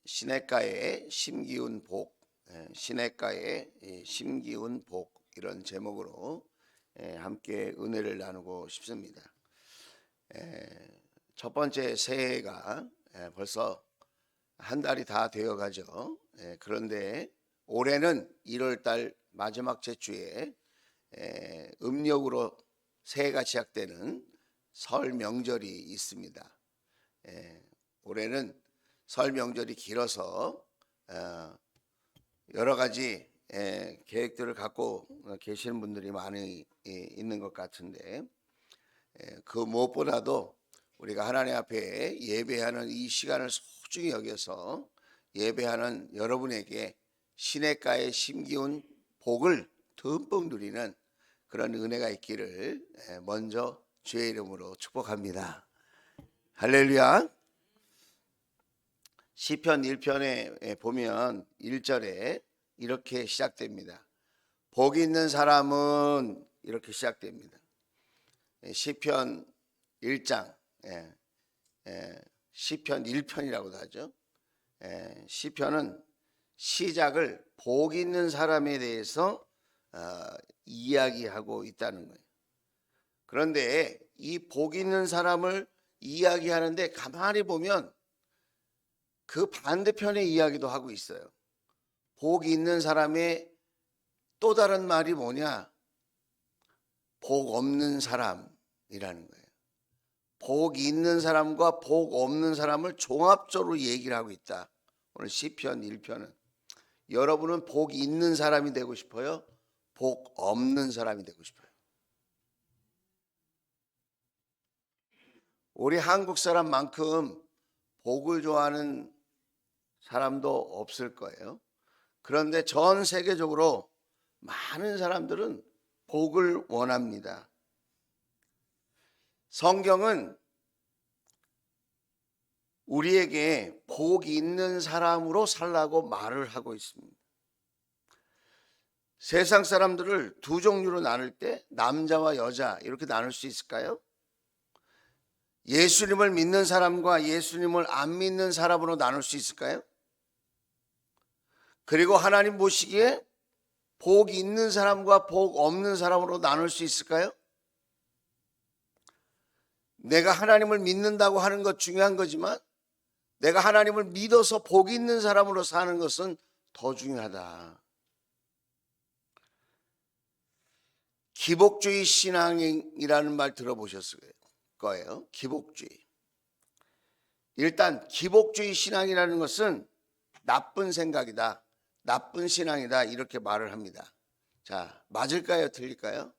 시냇가에 심기운 복, 시냇가에 심기운 복, 이런 제목으로 함께 은혜를 나누고 싶습니다. 첫 번째 새해가 벌써 한 달이 다 되어 가죠. 그런데 올해는 1월 달 마지막 주에 음력으로 새해가 시작되는 설 명절이 있습니다. 올해는 설 명절이 길어서 여러 가지 계획들을 갖고 계시는 분들이 많이 있는 것 같은데, 그 무엇보다도 우리가 하나님 앞에 예배하는 이 시간을 소중히 여겨서 예배하는 여러분에게 시냇가에 심기운 복을 듬뿍 누리는 그런 은혜가 있기를 먼저 주의 이름으로 축복합니다. 할렐루야. 시편 1편에 보면 1절에 이렇게 시작됩니다. 복 있는 사람은, 이렇게 시작됩니다. 시편 1장, 시편 1편이라고도 하죠. 시편은 시작을 복 있는 사람에 대해서 이야기하고 있다는 거예요. 그런데 이 복 있는 사람을 이야기하는데 가만히 보면 그 반대편의 이야기도 하고 있어요. 복이 있는 사람의 또 다른 말이 뭐냐? 복 없는 사람이라는 거예요. 복이 있는 사람과 복 없는 사람을 종합적으로 얘기를 하고 있다. 오늘 시편 1편은 여러분은 복이 있는 사람이 되고 싶어요? 복 없는 사람이 되고 싶어요? 우리 한국 사람만큼 복을 좋아하는 사람도 없을 거예요. 그런데 전 세계적으로 많은 사람들은 복을 원합니다. 성경은 우리에게 복이 있는 사람으로 살라고 말을 하고 있습니다. 세상 사람들을 두 종류로 나눌 때 남자와 여자 이렇게 나눌 수 있을까요? 예수님을 믿는 사람과 예수님을 안 믿는 사람으로 나눌 수 있을까요? 그리고 하나님 보시기에 복이 있는 사람과 복 없는 사람으로 나눌 수 있을까요? 내가 하나님을 믿는다고 하는 것 중요한 거지만 내가 하나님을 믿어서 복 있는 사람으로 사는 것은 더 중요하다. 기복주의 신앙이라는 말 들어보셨을 거예요. 기복주의. 일단 기복주의 신앙이라는 것은 나쁜 생각이다, 나쁜 신앙이다, 이렇게 말을 합니다. 자, 맞을까요? 틀릴까요?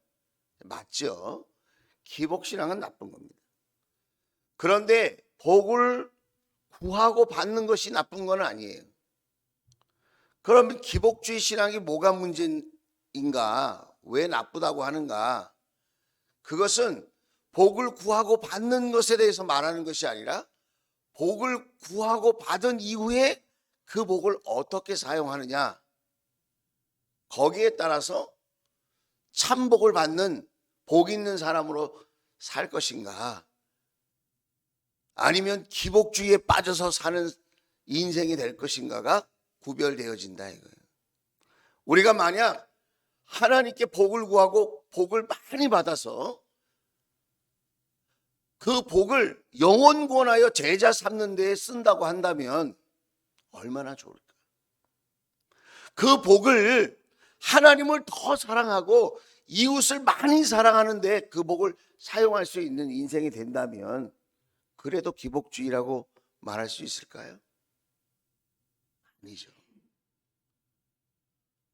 맞죠. 기복신앙은 나쁜 겁니다. 그런데 복을 구하고 받는 것이 나쁜 건 아니에요. 그러면 기복주의 신앙이 뭐가 문제인가? 왜 나쁘다고 하는가? 그것은 복을 구하고 받는 것에 대해서 말하는 것이 아니라 복을 구하고 받은 이후에 그 복을 어떻게 사용하느냐, 거기에 따라서 참복을 받는 복 있는 사람으로 살 것인가, 아니면 기복주의에 빠져서 사는 인생이 될 것인가가 구별되어진다 이거예요. 우리가 만약 하나님께 복을 구하고 복을 많이 받아서 그 복을 영혼권하여 제자 삼는 데에 쓴다고 한다면 얼마나 좋을까? 그 복을 하나님을 더 사랑하고 이웃을 많이 사랑하는 데 그 복을 사용할 수 있는 인생이 된다면 그래도 기복주의라고 말할 수 있을까요? 아니죠.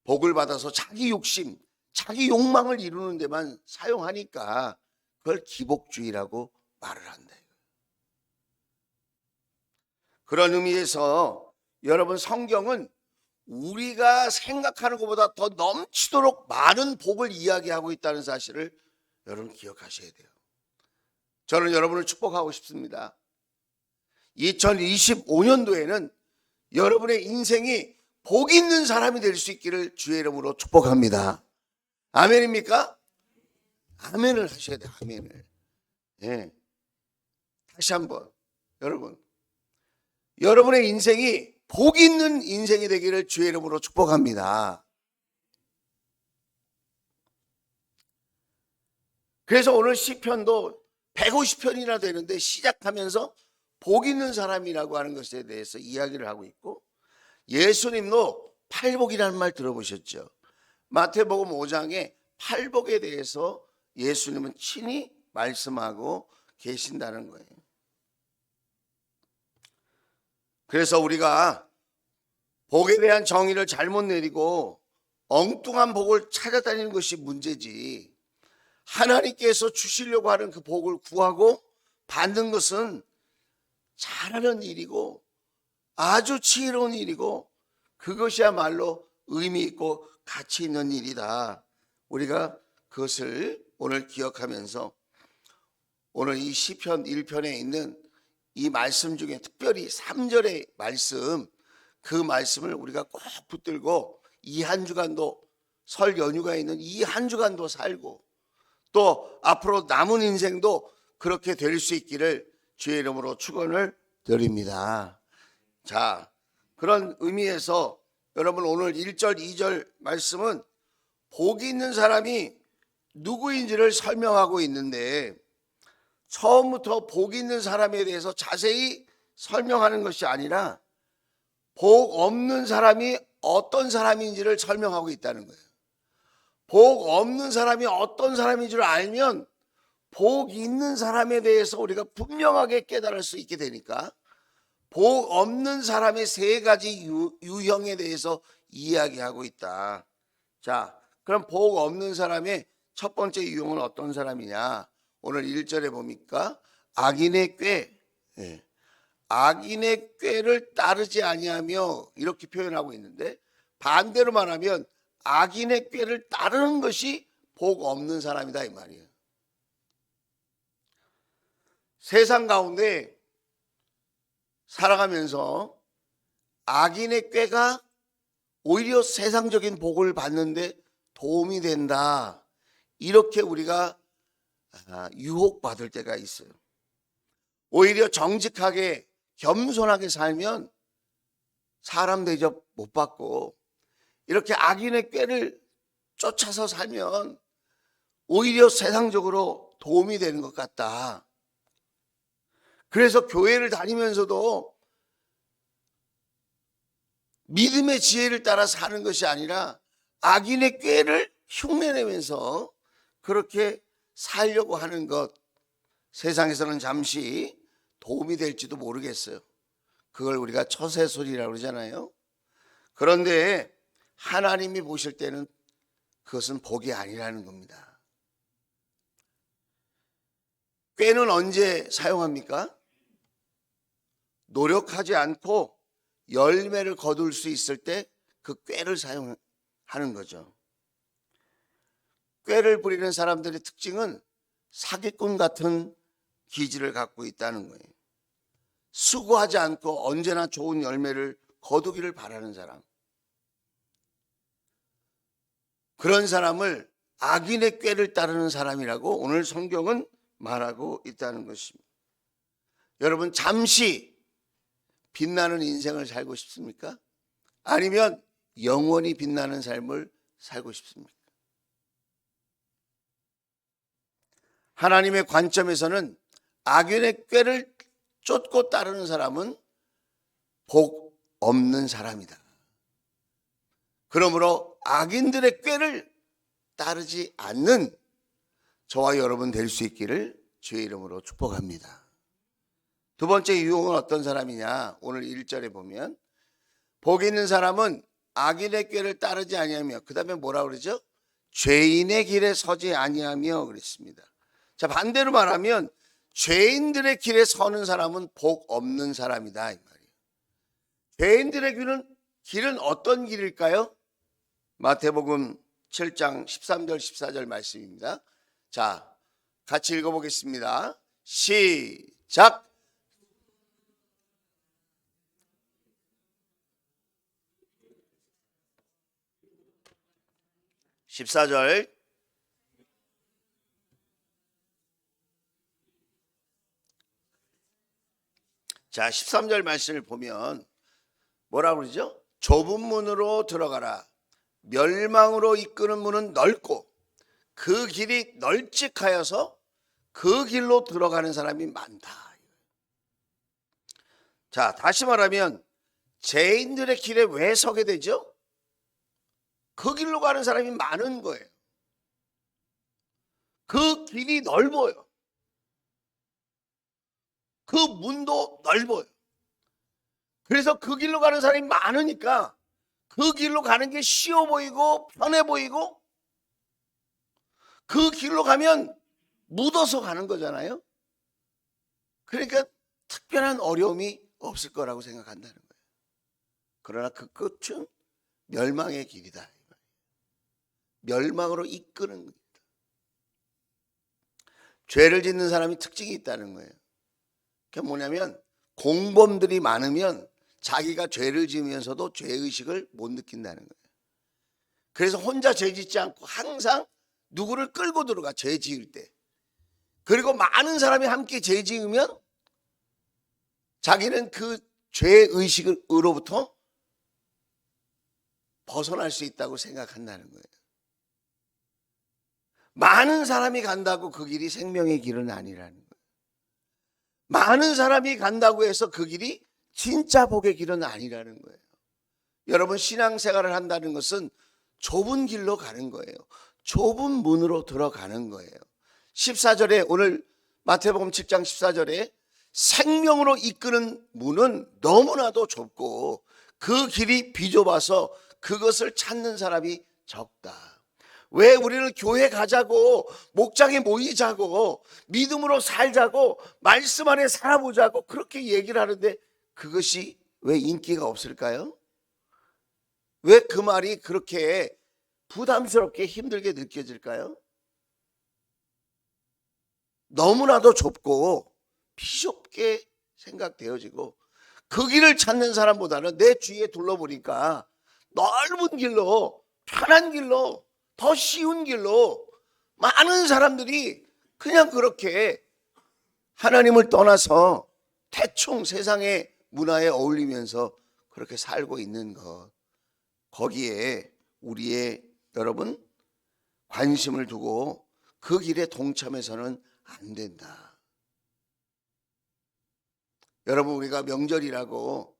복을 받아서 자기 욕심, 자기 욕망을 이루는 데만 사용하니까 그걸 기복주의라고 말을 한다. 그런 의미에서 여러분, 성경은 우리가 생각하는 것보다 더 넘치도록 많은 복을 이야기하고 있다는 사실을 여러분 기억하셔야 돼요. 저는 여러분을 축복하고 싶습니다. 2025년도에는 여러분의 인생이 복 있는 사람이 될 수 있기를 주의 이름으로 축복합니다. 아멘입니까? 아멘을 하셔야 돼요. 아멘을. 다시 한번 여러분의 인생이 복 있는 인생이 되기를 주의 이름으로 축복합니다. 그래서 오늘 시편도 150편이나 되는데 시작하면서 복 있는 사람이라고 하는 것에 대해서 이야기를 하고 있고, 예수님도 팔복이라는 말 들어보셨죠? 마태복음 5장에 팔복에 대해서 예수님은 친히 말씀하고 계신다는 거예요. 그래서 우리가 복에 대한 정의를 잘못 내리고 엉뚱한 복을 찾아다니는 것이 문제지, 하나님께서 주시려고 하는 그 복을 구하고 받는 것은 잘하는 일이고 아주 지혜로운 일이고 그것이야말로 의미 있고 가치 있는 일이다. 우리가 그것을 오늘 기억하면서 오늘 이 시편 1편에 있는 이 말씀 중에 특별히 3절의 말씀, 그 말씀을 우리가 꼭 붙들고 이 한 주간도, 설 연휴가 있는 이 한 주간도 살고 또 앞으로 남은 인생도 그렇게 될 수 있기를 주의 이름으로 축원을 드립니다. 자, 그런 의미에서 여러분 오늘 1절 2절 말씀은 복이 있는 사람이 누구인지를 설명하고 있는데, 처음부터 복이 있는 사람에 대해서 자세히 설명하는 것이 아니라 복 없는 사람이 어떤 사람인지를 설명하고 있다는 거예요. 복 없는 사람이 어떤 사람인 줄 알면 복 있는 사람에 대해서 우리가 분명하게 깨달을 수 있게 되니까 복 없는 사람의 세 가지 유형에 대해서 이야기하고 있다. 자, 그럼 복 없는 사람의 첫 번째 유형은 어떤 사람이냐? 오늘 1절에 보니까 악인의 꾀, 악인의 꾀를 따르지 아니하며 이렇게 표현하고 있는데, 반대로 말하면 악인의 꾀를 따르는 것이 복 없는 사람이다 이 말이에요. 세상 가운데 살아가면서 악인의 꾀가 오히려 세상적인 복을 받는데 도움이 된다, 이렇게 우리가 유혹받을 때가 있어요. 오히려 정직하게 겸손하게 살면 사람 대접 못 받고, 이렇게 악인의 꾀를 쫓아서 살면 오히려 세상적으로 도움이 되는 것 같다. 그래서 교회를 다니면서도 믿음의 지혜를 따라 사는 것이 아니라 악인의 꾀를 흉내내면서 그렇게 살려고 하는 것, 세상에서는 잠시 도움이 될지도 모르겠어요. 그걸 우리가 처세술이라고 그러잖아요. 그런데 하나님이 보실 때는 그것은 복이 아니라는 겁니다. 꾀는 언제 사용합니까? 노력하지 않고 열매를 거둘 수 있을 때 그 꾀를 사용하는 거죠. 꾀를 부리는 사람들의 특징은 사기꾼 같은 기질을 갖고 있다는 거예요. 수고하지 않고 언제나 좋은 열매를 거두기를 바라는 사람, 그런 사람을 악인의 꾀를 따르는 사람이라고 오늘 성경은 말하고 있다는 것입니다. 여러분, 잠시 빛나는 인생을 살고 싶습니까? 아니면 영원히 빛나는 삶을 살고 싶습니까? 하나님의 관점에서는 악인의 꾀를 쫓고 따르는 사람은 복 없는 사람이다. 그러므로 악인들의 꾀를 따르지 않는 저와 여러분 될 수 있기를 주의 이름으로 축복합니다. 두 번째 유혹은 어떤 사람이냐? 오늘 1절에 보면 복 있는 사람은 악인의 꾀를 따르지 아니하며, 그 다음에 뭐라 그러죠? 죄인의 길에 서지 아니하며 그랬습니다. 자, 반대로 말하면 죄인들의 길에 서는 사람은 복 없는 사람이다 이 말이에요. 죄인들의 길은 어떤 길일까요? 마태복음 7장 13절 14절 말씀입니다. 자, 같이 읽어보겠습니다. 시작. 14절. 자, 13절 말씀을 보면 뭐라고 그러죠? 좁은 문으로 들어가라. 멸망으로 이끄는 문은 넓고 그 길이 널찍하여서 그 길로 들어가는 사람이 많다. 자, 다시 말하면 죄인들의 길에 왜 서게 되죠? 그 길로 가는 사람이 많은 거예요. 그 길이 넓어요. 그 문도 넓어요. 그래서 그 길로 가는 사람이 많으니까 그 길로 가는 게 쉬워 보이고 편해 보이고 그 길로 가면 묻어서 가는 거잖아요. 그러니까 특별한 어려움이 없을 거라고 생각한다는 거예요. 그러나 그 끝은 멸망의 길이다. 멸망으로 이끄는 겁니다. 죄를 짓는 사람이 특징이 있다는 거예요. 그게 뭐냐면 공범들이 많으면 자기가 죄를 지으면서도 죄의식을 못 느낀다는 거예요. 그래서 혼자 죄 짓지 않고 항상 누구를 끌고 들어가, 죄 지을 때. 그리고 많은 사람이 함께 죄 지으면 자기는 그 죄의식으로부터 벗어날 수 있다고 생각한다는 거예요. 많은 사람이 간다고 그 길이 생명의 길은 아니라는 거예요. 많은 사람이 간다고 해서 그 길이 진짜 복의 길은 아니라는 거예요. 여러분, 신앙생활을 한다는 것은 좁은 길로 가는 거예요. 좁은 문으로 들어가는 거예요. 14절에 오늘 마태복음 7장 14절에 생명으로 이끄는 문은 너무나도 좁고 그 길이 비좁아서 그것을 찾는 사람이 적다. 왜 우리는 교회 가자고, 목장에 모이자고, 믿음으로 살자고, 말씀 안에 살아보자고 그렇게 얘기를 하는데 그것이 왜 인기가 없을까요? 왜 그 말이 그렇게 부담스럽게 힘들게 느껴질까요? 너무나도 좁고 비좁게 생각되어지고 그 길을 찾는 사람보다는 내 주위에 둘러보니까 넓은 길로, 편한 길로, 더 쉬운 길로 많은 사람들이 그냥 그렇게 하나님을 떠나서 대충 세상의 문화에 어울리면서 그렇게 살고 있는 것, 거기에 우리의 여러분 관심을 두고 그 길에 동참해서는 안 된다. 여러분, 우리가 명절이라고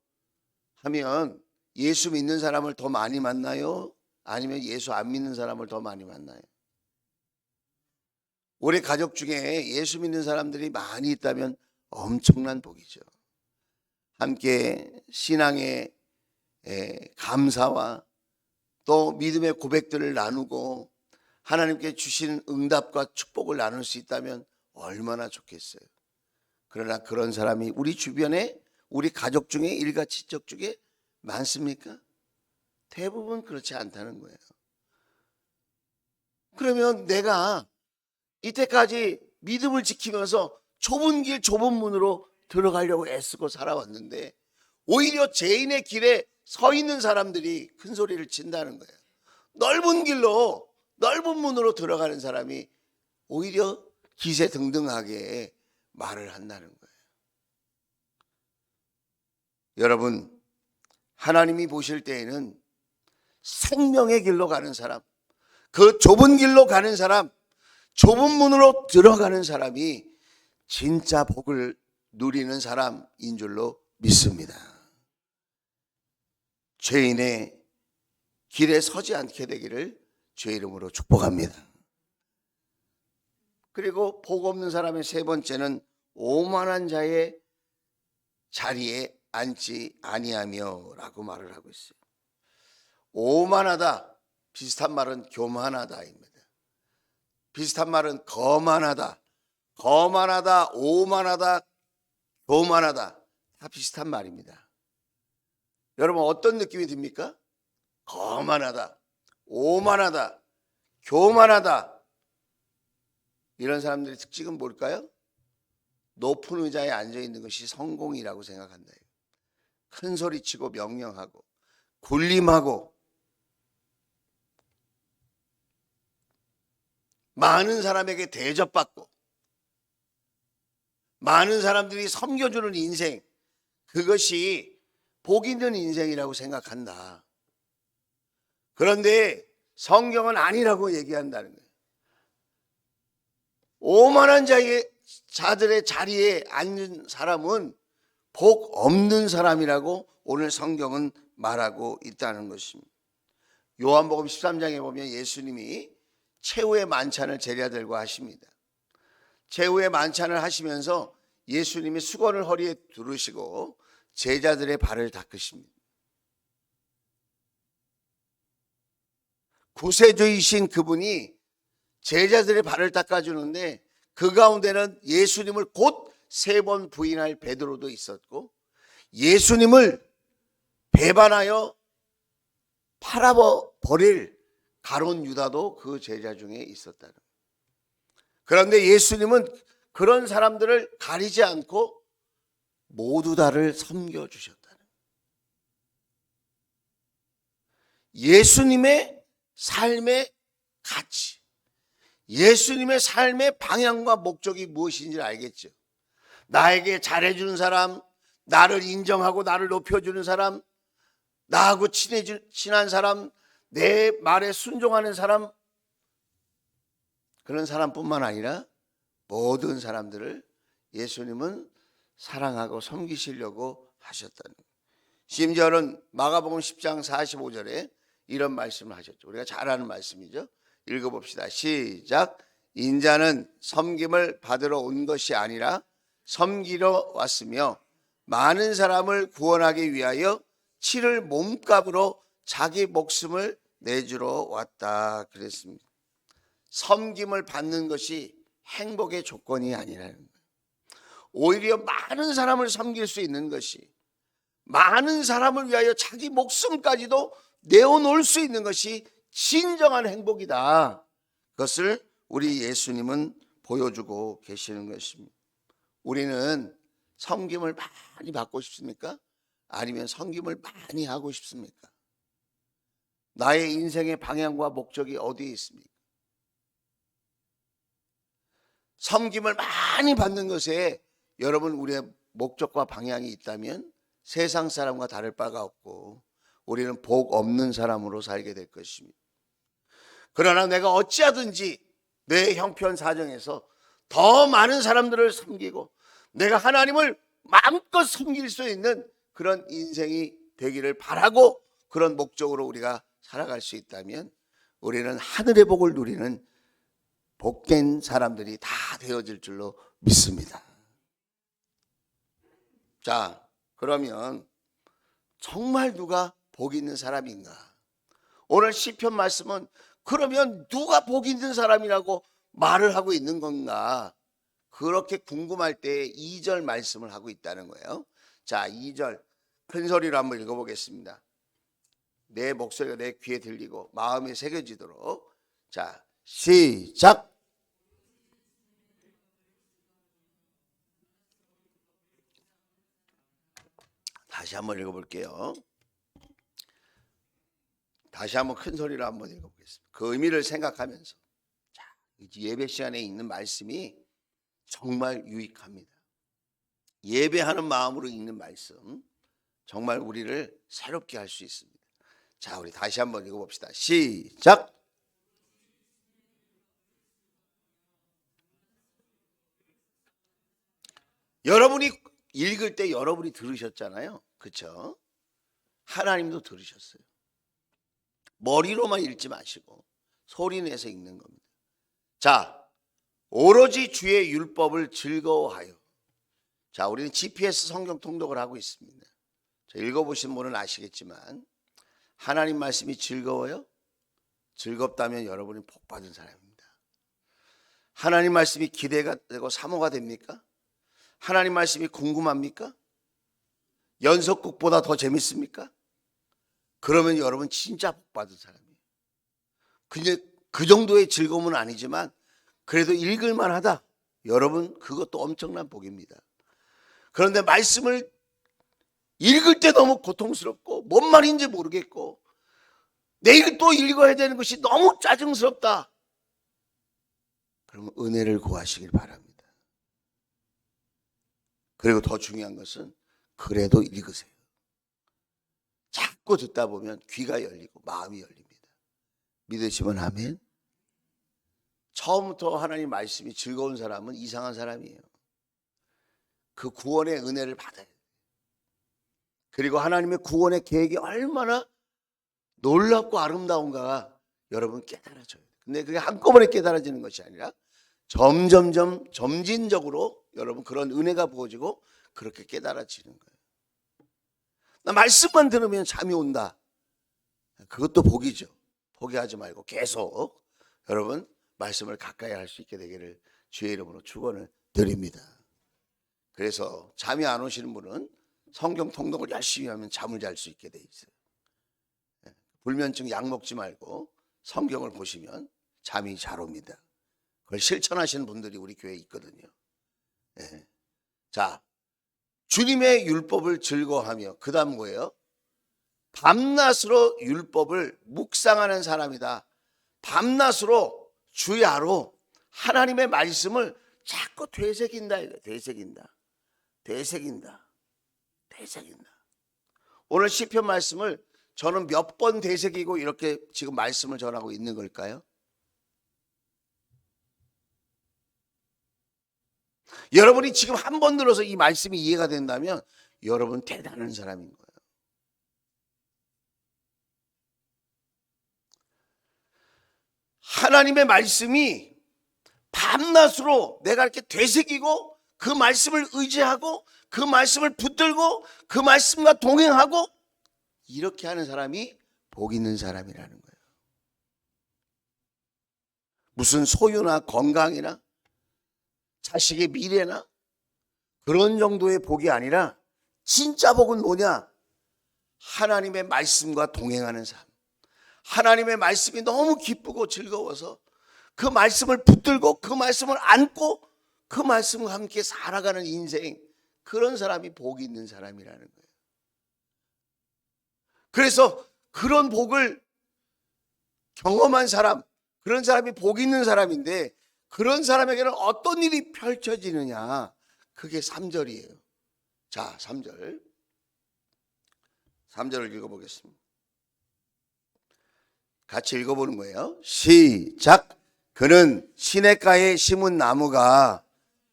하면 예수 믿는 사람을 더 많이 만나요? 아니면 예수 안 믿는 사람을 더 많이 만나요? 우리 가족 중에 예수 믿는 사람들이 많이 있다면 엄청난 복이죠. 함께 신앙의 감사와 또 믿음의 고백들을 나누고 하나님께 주신 응답과 축복을 나눌 수 있다면 얼마나 좋겠어요. 그러나 그런 사람이 우리 주변에, 우리 가족 중에, 일가 친척 중에 많습니까? 대부분 그렇지 않다는 거예요. 그러면 내가 이때까지 믿음을 지키면서 좁은 길, 좁은 문으로 들어가려고 애쓰고 살아왔는데 오히려 죄인의 길에 서 있는 사람들이 큰 소리를 친다는 거예요. 넓은 길로, 넓은 문으로 들어가는 사람이 오히려 기세등등하게 말을 한다는 거예요. 여러분, 하나님이 보실 때에는 생명의 길로 가는 사람, 그 좁은 길로 가는 사람, 좁은 문으로 들어가는 사람이 진짜 복을 누리는 사람인 줄로 믿습니다. 죄인의 길에 서지 않게 되기를 주의 이름으로 축복합니다. 그리고 복 없는 사람의 세 번째는 오만한 자의 자리에 앉지 아니하며 라고 말을 하고 있어요. 오만하다, 비슷한 말은 교만하다입니다. 비슷한 말은 거만하다, 거만하다, 오만하다, 교만하다, 다 비슷한 말입니다. 여러분, 어떤 느낌이 듭니까? 거만하다, 오만하다, 교만하다, 이런 사람들의 특징은 뭘까요? 높은 의자에 앉아있는 것이 성공이라고 생각한다. 큰 소리치고 명령하고 군림하고 많은 사람에게 대접받고 많은 사람들이 섬겨주는 인생, 그것이 복 있는 인생이라고 생각한다. 그런데 성경은 아니라고 얘기한다는 거예요. 오만한 자들의 자리에 앉는 사람은 복 없는 사람이라고 오늘 성경은 말하고 있다는 것입니다. 요한복음 13장에 보면 예수님이 최후의 만찬을 제자들과 하십니다. 최후의 만찬을 하시면서 예수님이 수건을 허리에 두르시고 제자들의 발을 닦으십니다. 구세주이신 그분이 제자들의 발을 닦아주는데 그 가운데는 예수님을 곧 3번 부인할 베드로도 있었고 예수님을 배반하여 팔아버릴 가룟 유다도 그 제자 중에 있었다는 거예요. 그런데 예수님은 그런 사람들을 가리지 않고 모두 다를 섬겨주셨다는 거예요. 예수님의 삶의 가치, 예수님의 삶의 방향과 목적이 무엇인지를 알겠죠. 나에게 잘해주는 사람, 나를 인정하고 나를 높여주는 사람, 나하고 친한 사람, 내 말에 순종하는 사람, 그런 사람뿐만 아니라 모든 사람들을 예수님은 사랑하고 섬기시려고 하셨다는 거예요. 심지어는 마가복음 10장 45절에 이런 말씀을 하셨죠. 우리가 잘 아는 말씀이죠. 읽어봅시다. 시작. 인자는 섬김을 받으러 온 것이 아니라 섬기러 왔으며 많은 사람을 구원하기 위하여 치를 몸값으로 자기 목숨을 내주러 왔다 그랬습니다. 섬김을 받는 것이 행복의 조건이 아니라는 거예요. 오히려 많은 사람을 섬길 수 있는 것이, 많은 사람을 위하여 자기 목숨까지도 내어놓을 수 있는 것이 진정한 행복이다. 그것을 우리 예수님은 보여주고 계시는 것입니다. 우리는 섬김을 많이 받고 싶습니까? 아니면 섬김을 많이 하고 싶습니까? 나의 인생의 방향과 목적이 어디에 있습니까? 섬김을 많이 받는 것에 여러분 우리의 목적과 방향이 있다면 세상 사람과 다를 바가 없고 우리는 복 없는 사람으로 살게 될 것입니다. 그러나 내가 어찌하든지 내 형편 사정에서 더 많은 사람들을 섬기고 내가 하나님을 마음껏 섬길 수 있는 그런 인생이 되기를 바라고 그런 목적으로 우리가 살아갈 수 있다면 우리는 하늘의 복을 누리는 복된 사람들이 다 되어질 줄로 믿습니다. 자, 그러면 정말 누가 복 있는 사람인가? 오늘 시편 말씀은 그러면 누가 복 있는 사람이라고 말을 하고 있는 건가? 그렇게 궁금할 때 2절 말씀을 하고 있다는 거예요. 자, 2절 큰 소리로 한번 읽어보겠습니다. 내 목소리가 내 귀에 들리고 마음에 새겨지도록. 자, 시작. 다시 한번 읽어볼게요. 다시 한번 큰 소리로 한번 읽어보겠습니다. 그 의미를 생각하면서. 자, 예배 시간에 있는 말씀이 정말 유익합니다. 예배하는 마음으로 읽는 말씀 정말 우리를 새롭게 할 수 있습니다. 자, 우리 다시 한번 읽어봅시다. 시작. 여러분이 읽을 때 여러분이 들으셨잖아요. 그렇죠? 하나님도 들으셨어요. 머리로만 읽지 마시고 소리 내서 읽는 겁니다. 자, 오로지 주의 율법을 즐거워하여. 자, 우리는 GPS 성경 통독을 하고 있습니다. 자, 읽어보신 분은 아시겠지만 하나님 말씀이 즐거워요? 즐겁다면 여러분이 복받은 사람입니다. 하나님 말씀이 기대가 되고 사모가 됩니까? 하나님 말씀이 궁금합니까? 연속극보다 더 재밌습니까? 그러면 여러분 진짜 복받은 사람이에요. 그냥 그 정도의 즐거움은 아니지만 그래도 읽을만 하다. 여러분 그것도 엄청난 복입니다. 그런데 말씀을 읽을 때 너무 고통스럽고 뭔 말인지 모르겠고 내일 또 읽어야 되는 것이 너무 짜증스럽다. 그러면 은혜를 구하시길 바랍니다. 그리고 더 중요한 것은 그래도 읽으세요. 자꾸 듣다 보면 귀가 열리고 마음이 열립니다. 믿으시면 아멘. 처음부터 하나님 말씀이 즐거운 사람은 이상한 사람이에요. 그 구원의 은혜를 받아야 돼요. 그리고 하나님의 구원의 계획이 얼마나 놀랍고 아름다운가 여러분 깨달아져요. 근데 그게 한꺼번에 깨달아지는 것이 아니라 점진적으로 여러분 그런 은혜가 부어지고 그렇게 깨달아지는 거예요. 나 말씀만 들으면 잠이 온다. 그것도 복이죠. 포기하지 말고 계속 여러분 말씀을 가까이 할 수 있게 되기를 주의 이름으로 축원을 드립니다. 그래서 잠이 안 오시는 분은 성경 통독을 열심히 하면 잠을 잘 수 있게 돼 있어요. 불면증 약 먹지 말고 성경을 보시면 잠이 잘 옵니다. 그걸 실천하시는 분들이 우리 교회에 있거든요. 자, 주님의 율법을 즐거워하며 그 다음 뭐예요? 밤낮으로 율법을 묵상하는 사람이다. 밤낮으로 주야로 하나님의 말씀을 자꾸 되새긴다. 되새긴다. 오늘 시편 말씀을 저는 몇 번 되새기고 이렇게 지금 말씀을 전하고 있는 걸까요? 여러분이 지금 한 번 들어서 이 말씀이 이해가 된다면 여러분 대단한 사람인 거예요. 하나님의 말씀이 밤낮으로 내가 이렇게 되새기고 그 말씀을 의지하고 그 말씀을 붙들고 그 말씀과 동행하고 이렇게 하는 사람이 복 있는 사람이라는 거예요. 무슨 소유나 건강이나 자식의 미래나 그런 정도의 복이 아니라 진짜 복은 뭐냐? 하나님의 말씀과 동행하는 삶. 하나님의 말씀이 너무 기쁘고 즐거워서 그 말씀을 붙들고 그 말씀을 안고 그 말씀과 함께 살아가는 인생, 그런 사람이 복이 있는 사람이라는 거예요. 그래서 그런 복을 경험한 사람, 그런 사람이 복 있는 사람인데 그런 사람에게는 어떤 일이 펼쳐지느냐? 그게 3절이에요. 자, 3절. 3절을 읽어보겠습니다. 같이 읽어보는 거예요. 시작. 그는 시냇가에 심은 나무가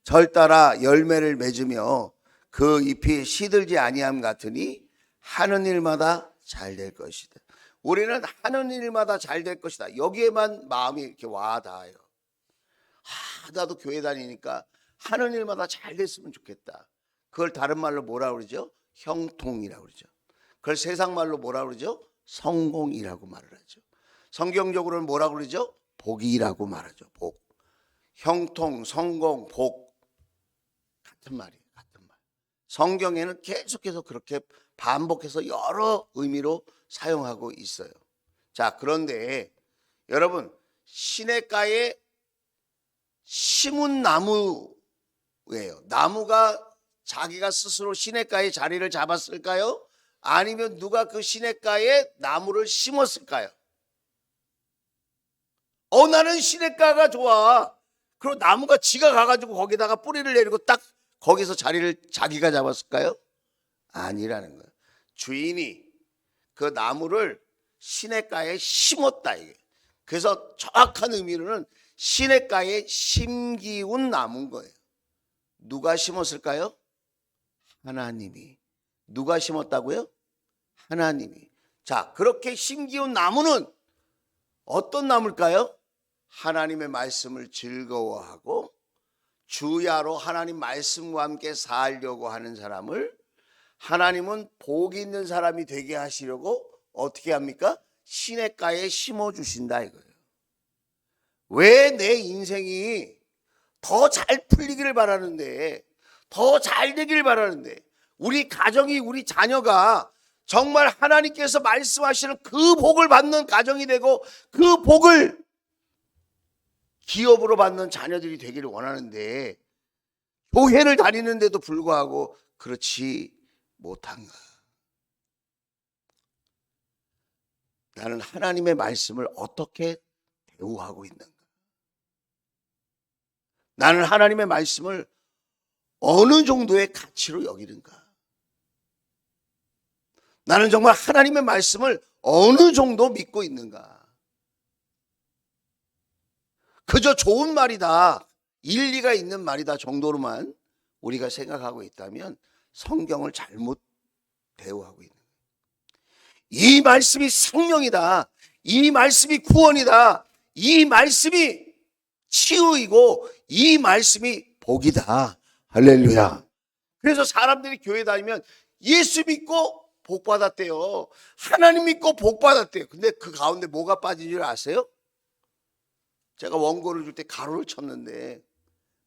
절따라 열매를 맺으며 그 잎이 시들지 아니함 같으니 하는 일마다 잘 될 것이다. 우리는 하는 일마다 잘 될 것이다. 여기에만 마음이 이렇게 와 닿아요. 나도 교회 다니니까 하는 일마다 잘 됐으면 좋겠다. 그걸 다른 말로 뭐라 그러죠? 형통이라고 그러죠. 그걸 세상 말로 뭐라 그러죠? 성공이라고 말을 하죠. 성경적으로는 뭐라 그러죠? 복이라고 말하죠. 복. 형통, 성공, 복. 같은 말이에요. 같은 말. 성경에는 계속해서 그렇게 반복해서 여러 의미로 사용하고 있어요. 자, 그런데 여러분, 시냇가에 심은 나무예요. 나무가 자기가 스스로 시냇가에 자리를 잡았을까요? 아니면 누가 그 시냇가에 나무를 심었을까요? 나는 시냇가가 좋아. 그리고 나무가 지가 가가지고 거기다가 뿌리를 내리고 딱 거기서 자리를 자기가 잡았을까요? 아니라는 거예요. 주인이 그 나무를 시냇가에 심었다 이게. 그래서 정확한 의미로는 시냇가에 심기운 나무인 거예요. 누가 심었을까요? 하나님이. 누가 심었다고요? 하나님이. 자, 그렇게 심기운 나무는 어떤 나무일까요? 하나님의 말씀을 즐거워하고 주야로 하나님 말씀과 함께 살려고 하는 사람을 하나님은 복 있는 사람이 되게 하시려고 어떻게 합니까? 시냇가에 심어주신다 이거예요. 왜 내 인생이 더 잘 풀리기를 바라는데, 더 잘 되기를 바라는데, 우리 가정이, 우리 자녀가 정말 하나님께서 말씀하시는 그 복을 받는 가정이 되고 그 복을 기업으로 받는 자녀들이 되기를 원하는데 교회를 다니는데도 불구하고 그렇지 못한가? 나는 하나님의 말씀을 어떻게 대우하고 있는가? 나는 하나님의 말씀을 어느 정도의 가치로 여기는가? 나는 정말 하나님의 말씀을 어느 정도 믿고 있는가? 그저 좋은 말이다, 일리가 있는 말이다 정도로만 우리가 생각하고 있다면 성경을 잘못 대우하고 있는 거예요. 이 말씀이 생명이다, 이 말씀이 구원이다, 이 말씀이 치유이고 이 말씀이 복이다. 할렐루야. 그래서 사람들이 교회 다니면 예수 믿고 복 받았대요, 하나님 믿고 복 받았대요. 근데 그 가운데 뭐가 빠진 줄 아세요? 제가 원고를 줄 때 가로를 쳤는데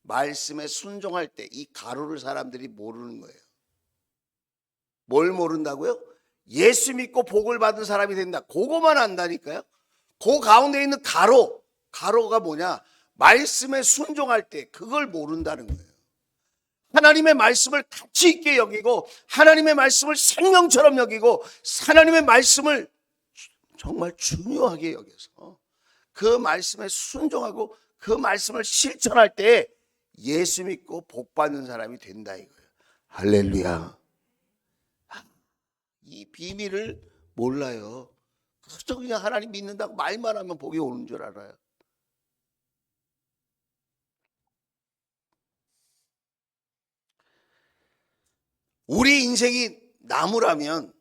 말씀에 순종할 때 이 가로를 사람들이 모르는 거예요. 뭘 모른다고요? 예수 믿고 복을 받은 사람이 된다, 그거만 안다니까요. 그 가운데 있는 가로가 뭐냐? 말씀에 순종할 때 그걸 모른다는 거예요. 하나님의 말씀을 가치 있게 여기고 하나님의 말씀을 생명처럼 여기고 하나님의 말씀을 정말 중요하게 여겨서 그 말씀에 순종하고 그 말씀을 실천할 때 예수 믿고 복 받는 사람이 된다 이거예요. 할렐루야. 이 비밀을 몰라요. 그저 그냥 하나님 믿는다고 말만 하면 복이 오는 줄 알아요. 우리 인생이 나무라면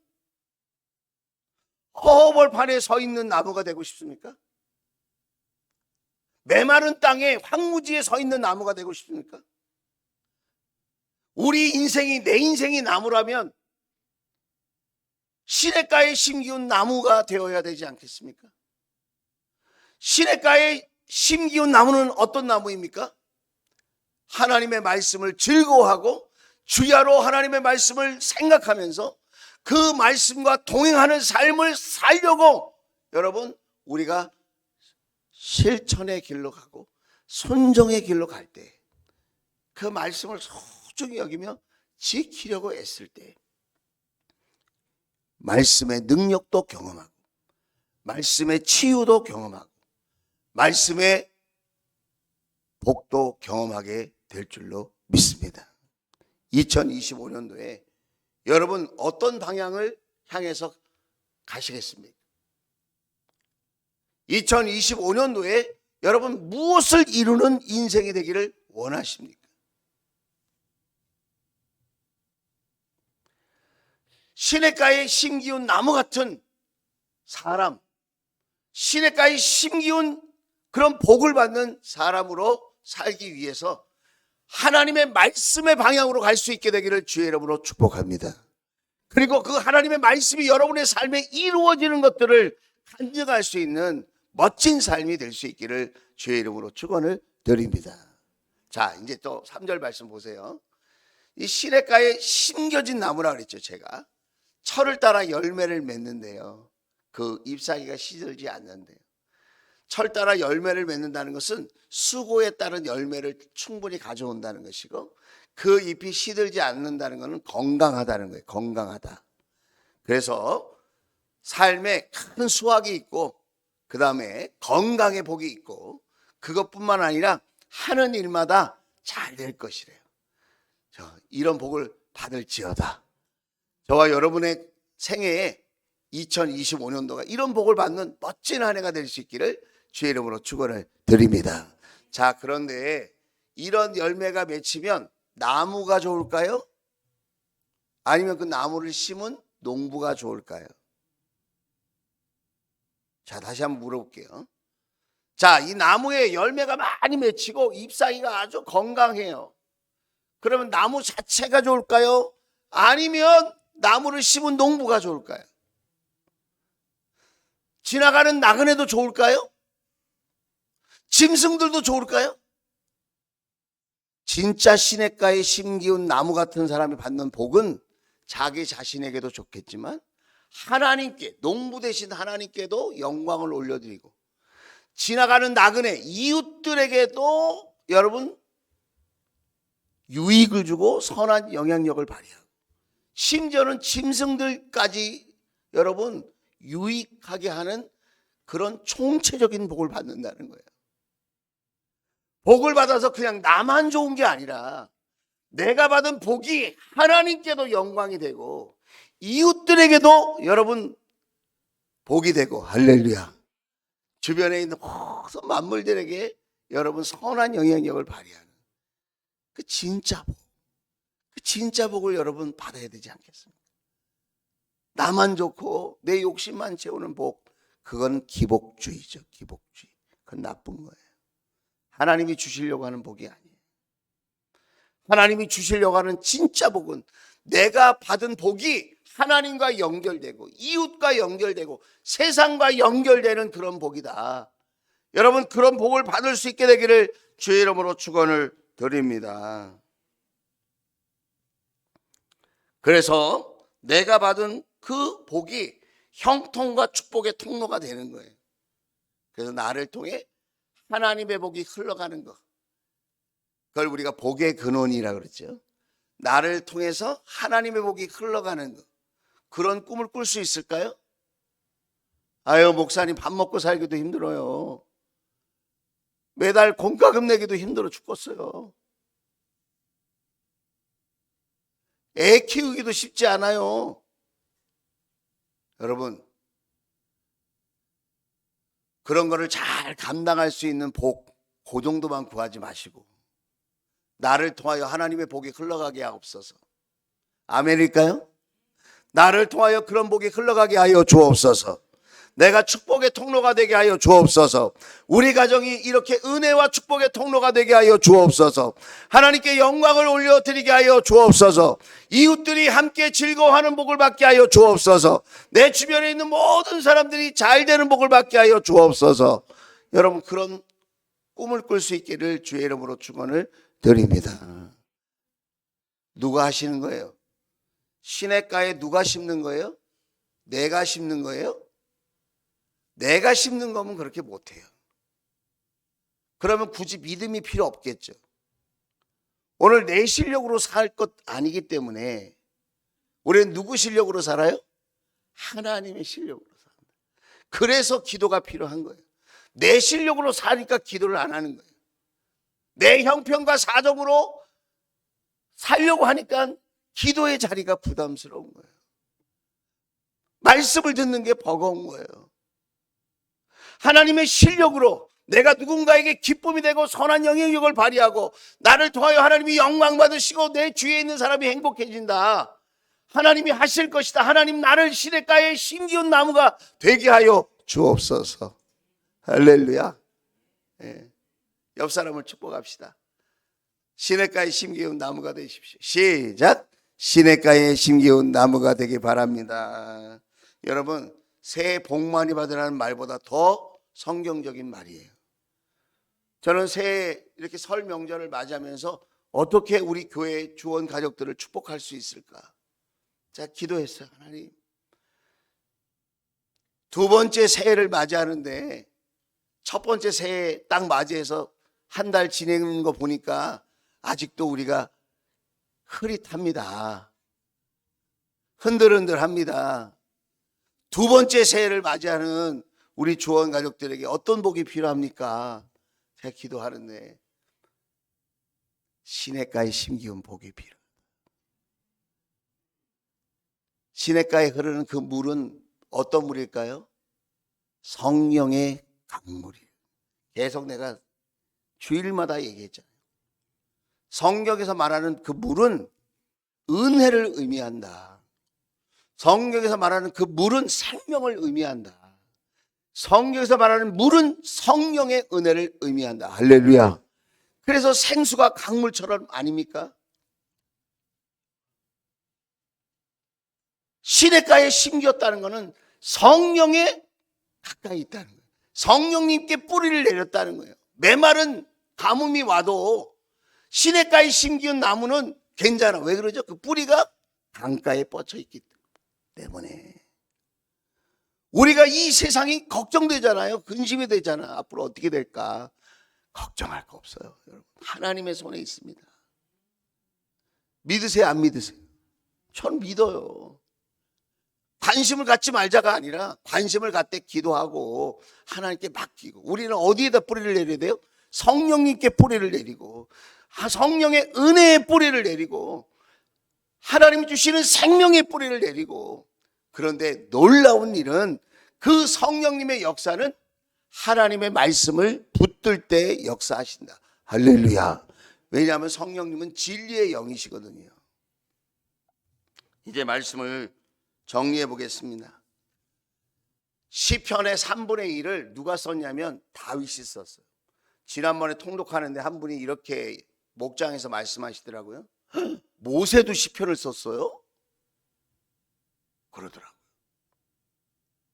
허벌판에 서 있는 나무가 되고 싶습니까? 메마른 땅에 황무지에 서 있는 나무가 되고 싶습니까? 우리 인생이, 내 인생이 나무라면 시냇가에 심기운 나무가 되어야 되지 않겠습니까? 시냇가에 심기운 나무는 어떤 나무입니까? 하나님의 말씀을 즐거워하고 주야로 하나님의 말씀을 생각하면서 그 말씀과 동행하는 삶을 살려고 여러분 우리가 실천의 길로 가고 순종의 길로 갈 때 그 말씀을 소중히 여기며 지키려고 애쓸 때 말씀의 능력도 경험하고 말씀의 치유도 경험하고 말씀의 복도 경험하게 될 줄로 믿습니다. 2025년도에 여러분 어떤 방향을 향해서 가시겠습니까? 2025년도에 여러분 무엇을 이루는 인생이 되기를 원하십니까? 시냇가에 심기운 나무 같은 사람, 시냇가에 심기운 그런 복을 받는 사람으로 살기 위해서 하나님의 말씀의 방향으로 갈 수 있게 되기를 주의 이름으로 축복합니다. 그리고 그 하나님의 말씀이 여러분의 삶에 이루어지는 것들을 간증할 수 있는 멋진 삶이 될 수 있기를 주의 이름으로 축원을 드립니다. 자, 이제 또 3절 말씀 보세요. 이 시냇가에 심겨진 나무라 그랬죠. 제가 철을 따라 열매를 맺는데요, 그 잎사귀가 시들지 않는데요. 철 따라 열매를 맺는다는 것은 수고에 따른 열매를 충분히 가져온다는 것이고 그 잎이 시들지 않는다는 것은 건강하다는 거예요. 건강하다. 그래서 삶에 큰 수확이 있고 그 다음에 건강의 복이 있고 그것뿐만 아니라 하는 일마다 잘 될 것이래요. 이런 복을 받을지어다. 저와 여러분의 생애에 2025년도가 이런 복을 받는 멋진 한 해가 될 수 있기를 주의 이름으로 축원을 드립니다. 자, 그런데 이런 열매가 맺히면 나무가 좋을까요? 아니면 그 나무를 심은 농부가 좋을까요? 자, 다시 한번 물어볼게요. 자, 이 나무에 열매가 많이 맺히고 잎사귀가 아주 건강해요. 그러면 나무 자체가 좋을까요? 아니면 나무를 심은 농부가 좋을까요? 지나가는 나그네도 좋을까요? 짐승들도 좋을까요? 진짜 시냇가에 심기운 나무 같은 사람이 받는 복은 자기 자신에게도 좋겠지만 하나님께, 농부 되신 하나님께도 영광을 올려드리고 지나가는 나그네 이웃들에게도 여러분 유익을 주고 선한 영향력을 발휘하고 심지어는 짐승들까지 여러분 유익하게 하는 그런 총체적인 복을 받는다는 거예요. 복을 받아서 그냥 나만 좋은 게 아니라 내가 받은 복이 하나님께도 영광이 되고 이웃들에게도 여러분 복이 되고, 할렐루야. 주변에 있는 모든 만물들에게 여러분 선한 영향력을 발휘하는 그 진짜 복, 그 진짜 복을 여러분 받아야 되지 않겠습니까? 나만 좋고 내 욕심만 채우는 복, 그건 기복주의죠. 기복주의. 그건 나쁜 거예요. 하나님이 주시려고 하는 복이 아니에요. 하나님이 주시려고 하는 진짜 복은 내가 받은 복이 하나님과 연결되고 이웃과 연결되고 세상과 연결되는 그런 복이다. 여러분, 그런 복을 받을 수 있게 되기를 주의 이름으로 축원을 드립니다. 그래서 내가 받은 그 복이 형통과 축복의 통로가 되는 거예요. 그래서 나를 통해 하나님의 복이 흘러가는 것, 그걸 우리가 복의 근원이라고 그랬죠. 나를 통해서 하나님의 복이 흘러가는 것, 그런 꿈을 꿀 수 있을까요? 아유, 목사님 밥 먹고 살기도 힘들어요. 매달 공과금 내기도 힘들어 죽겠어요. 애 키우기도 쉽지 않아요. 여러분, 그런 거를 잘 감당할 수 있는 복, 그 정도만 구하지 마시고 나를 통하여 하나님의 복이 흘러가게 하옵소서. 아멘일까요? 나를 통하여 그런 복이 흘러가게 하여 주옵소서. 내가 축복의 통로가 되게 하여 주옵소서. 우리 가정이 이렇게 은혜와 축복의 통로가 되게 하여 주옵소서. 하나님께 영광을 올려드리게 하여 주옵소서. 이웃들이 함께 즐거워하는 복을 받게 하여 주옵소서. 내 주변에 있는 모든 사람들이 잘 되는 복을 받게 하여 주옵소서. 여러분, 그런 꿈을 꿀 수 있기를 주의 이름으로 축원을 드립니다. 누가 하시는 거예요? 시냇가에 누가 심는 거예요? 내가 심는 거예요? 내가 심는 거면 그렇게 못해요. 그러면 굳이 믿음이 필요 없겠죠. 오늘 내 실력으로 살 것 아니기 때문에 우리는 누구 실력으로 살아요? 하나님의 실력으로 삽니다. 그래서 기도가 필요한 거예요. 내 실력으로 사니까 기도를 안 하는 거예요. 내 형편과 사정으로 살려고 하니까 기도의 자리가 부담스러운 거예요. 말씀을 듣는 게 버거운 거예요. 하나님의 실력으로 내가 누군가에게 기쁨이 되고 선한 영향력을 발휘하고 나를 통하여 하나님이 영광 받으시고 내 주위에 있는 사람이 행복해진다. 하나님이 하실 것이다. 하나님, 나를 시냇가에 심기운 나무가 되게 하여 주옵소서. 할렐루야. 네. 옆 사람을 축복합시다. 시냇가에 심기운 나무가 되십시오. 시작. 시냇가에 심기운 나무가 되기 바랍니다. 여러분, 새해 복 많이 받으라는 말보다 더 성경적인 말이에요. 저는 새해 이렇게 설 명절을 맞이하면서 어떻게 우리 교회 주원 가족들을 축복할 수 있을까? 제가 기도했어요. 하나님, 두 번째 새해를 맞이하는데 첫 번째 새해 딱 맞이해서 한 달 지내는 거 보니까 아직도 우리가 흐릿합니다. 흔들흔들합니다. 두 번째 새해를 맞이하는 우리 주원 가족들에게 어떤 복이 필요합니까? 제가 기도하는데 시냇가에 심기운 복이 필요합니다. 시냇가에 흐르는 그 물은 어떤 물일까요? 성령의 강물이에요. 계속 내가 주일마다 얘기했잖아요. 성경에서 말하는 그 물은 은혜를 의미한다. 성경에서 말하는 그 물은 생명을 의미한다. 성경에서 말하는 물은 성령의 은혜를 의미한다. 할렐루야. 그래서 생수가 강물처럼 아닙니까? 시냇가에 심겼다는 것은 성령에 가까이 있다는 거예요. 성령님께 뿌리를 내렸다는 거예요. 메마른 가뭄이 와도 시냇가에 심기운 나무는 괜찮아. 왜 그러죠? 그 뿌리가 강가에 뻗쳐 있기 때문에. 우리가 이 세상이 걱정되잖아요. 근심이 되잖아. 앞으로 어떻게 될까? 걱정할 거 없어요. 여러분, 하나님의 손에 있습니다. 믿으세요? 안 믿으세요? 전 믿어요. 관심을 갖지 말자가 아니라 관심을 갖되 기도하고 하나님께 맡기고, 우리는 어디에다 뿌리를 내려야 돼요? 성령님께 뿌리를 내리고, 성령의 은혜에 뿌리를 내리고, 하나님이 주시는 생명의 뿌리를 내리고, 그런데 놀라운 일은 그 성령님의 역사는 하나님의 말씀을 붙들 때 역사하신다. 할렐루야. 왜냐하면 성령님은 진리의 영이시거든요. 이제 말씀을 정리해 보겠습니다. 시편의 3분의 1을 누가 썼냐면 다윗이 썼어요. 지난번에 통독하는데 한 분이 이렇게 목장에서 말씀하시더라고요. 모세도 시편을 썼어요? 그러더라고요.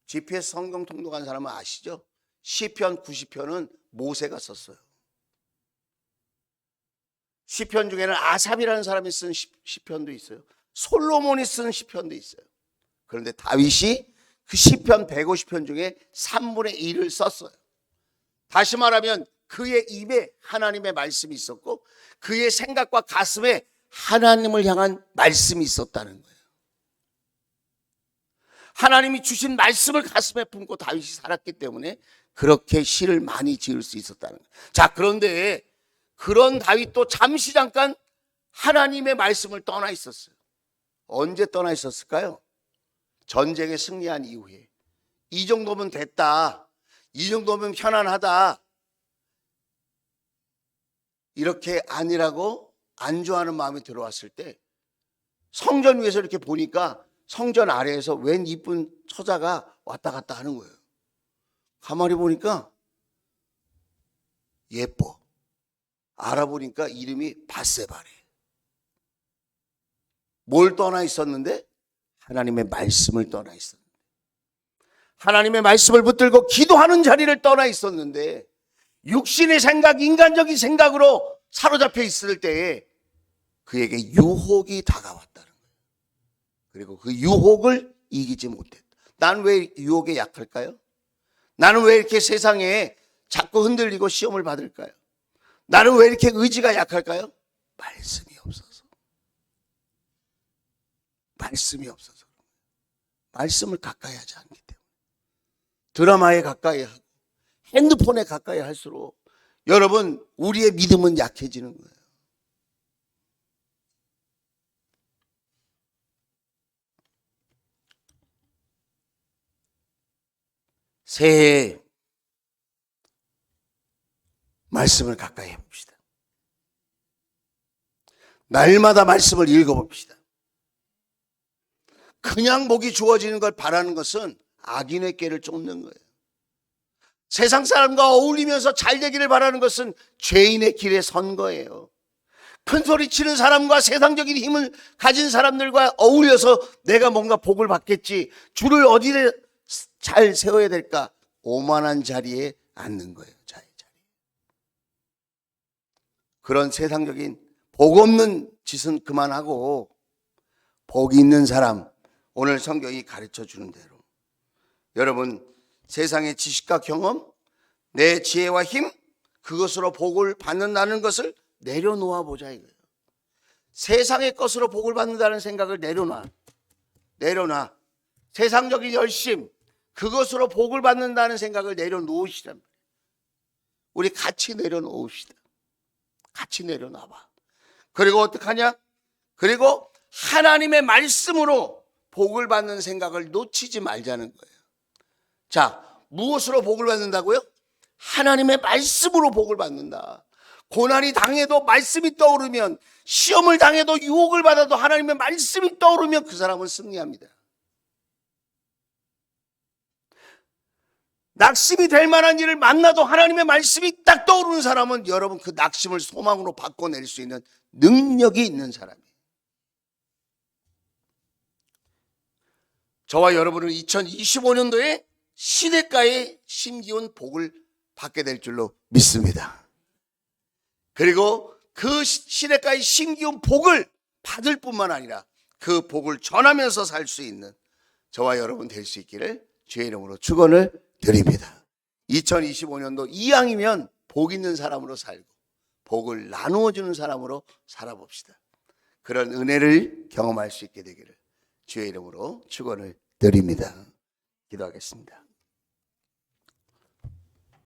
GPS 성경 통독한 사람은 아시죠? 시편 90편은 모세가 썼어요. 시편 중에는 아삽이라는 사람이 쓴 시편도 있어요. 솔로몬이 쓴 시편도 있어요. 그런데 다윗이 그 시편 150편 중에 3분의 1을 썼어요. 다시 말하면 그의 입에 하나님의 말씀이 있었고 그의 생각과 가슴에 하나님을 향한 말씀이 있었다는 거예요. 하나님이 주신 말씀을 가슴에 품고 다윗이 살았기 때문에 그렇게 시를 많이 지을 수 있었다는 거예요. 자, 그런데 그런 다윗도 잠시 잠깐 하나님의 말씀을 떠나 있었어요. 언제 떠나 있었을까요? 전쟁에 승리한 이후에. 이 정도면 됐다, 이 정도면 편안하다, 이렇게 아니라고 안주하는 마음이 들어왔을 때 성전 위에서 이렇게 보니까 성전 아래에서 웬 이쁜 처자가 왔다 갔다 하는 거예요. 가만히 보니까 예뻐. 알아보니까 이름이 밧세바래. 뭘 떠나 있었는데? 하나님의 말씀을 떠나 있었는데, 하나님의 말씀을 붙들고 기도하는 자리를 떠나 있었는데, 육신의 생각, 인간적인 생각으로 사로잡혀 있을 때에 그에게 유혹이 다가왔다는 거예요. 그리고 그 유혹을 이기지 못했다. 난 왜 유혹에 약할까요? 나는 왜 이렇게 세상에 자꾸 흔들리고 시험을 받을까요? 나는 왜 이렇게 의지가 약할까요? 말씀이 없어서. 말씀이 없어서. 말씀을 가까이 하지 않기 때문에. 드라마에 가까이 하고 핸드폰에 가까이 할수록 여러분, 우리의 믿음은 약해지는 거예요. 새해에 말씀을 가까이 해봅시다. 날마다 말씀을 읽어봅시다. 그냥 복이 주어지는 걸 바라는 것은 악인의 꾀를 쫓는 거예요. 세상 사람과 어울리면서 잘 되기를 바라는 것은 죄인의 길에 선 거예요. 큰 소리 치는 사람과 세상적인 힘을 가진 사람들과 어울려서 내가 뭔가 복을 받겠지, 줄을 어디에 잘 세워야 될까, 오만한 자리에 앉는 거예요. 자기 자리. 그런 세상적인 복 없는 짓은 그만하고 복이 있는 사람, 오늘 성경이 가르쳐 주는 대로 여러분, 세상의 지식과 경험, 내 지혜와 힘, 그것으로 복을 받는다는 것을 내려놓아 보자 이거예요. 세상의 것으로 복을 받는다는 생각을 내려놔. 세상적인 열심, 그것으로 복을 받는다는 생각을 내려놓으시란 말이에요. 우리 같이 내려놓읍시다. 같이 내려놔봐. 그리고 어떡하냐? 그리고 하나님의 말씀으로 복을 받는 생각을 놓치지 말자는 거예요. 자, 무엇으로 복을 받는다고요? 하나님의 말씀으로 복을 받는다. 고난이 당해도 말씀이 떠오르면, 시험을 당해도 유혹을 받아도 하나님의 말씀이 떠오르면 그 사람은 승리합니다. 낙심이 될 만한 일을 만나도 하나님의 말씀이 딱 떠오르는 사람은 여러분 그 낙심을 소망으로 바꿔낼 수 있는 능력이 있는 사람이에요. 저와 여러분은 2025년도에 시냇가에 심기운 복을 받게 될 줄로 믿습니다. 그리고 그 시냇가에 심기운 복을 받을 뿐만 아니라 그 복을 전하면서 살 수 있는 저와 여러분 될 수 있기를 주의 이름으로 축원을 드립니다. 2025년도 이왕이면 복 있는 사람으로 살고 복을 나누어 주는 사람으로 살아봅시다. 그런 은혜를 경험할 수 있게 되기를 주의 이름으로 축원을 드립니다. 기도하겠습니다.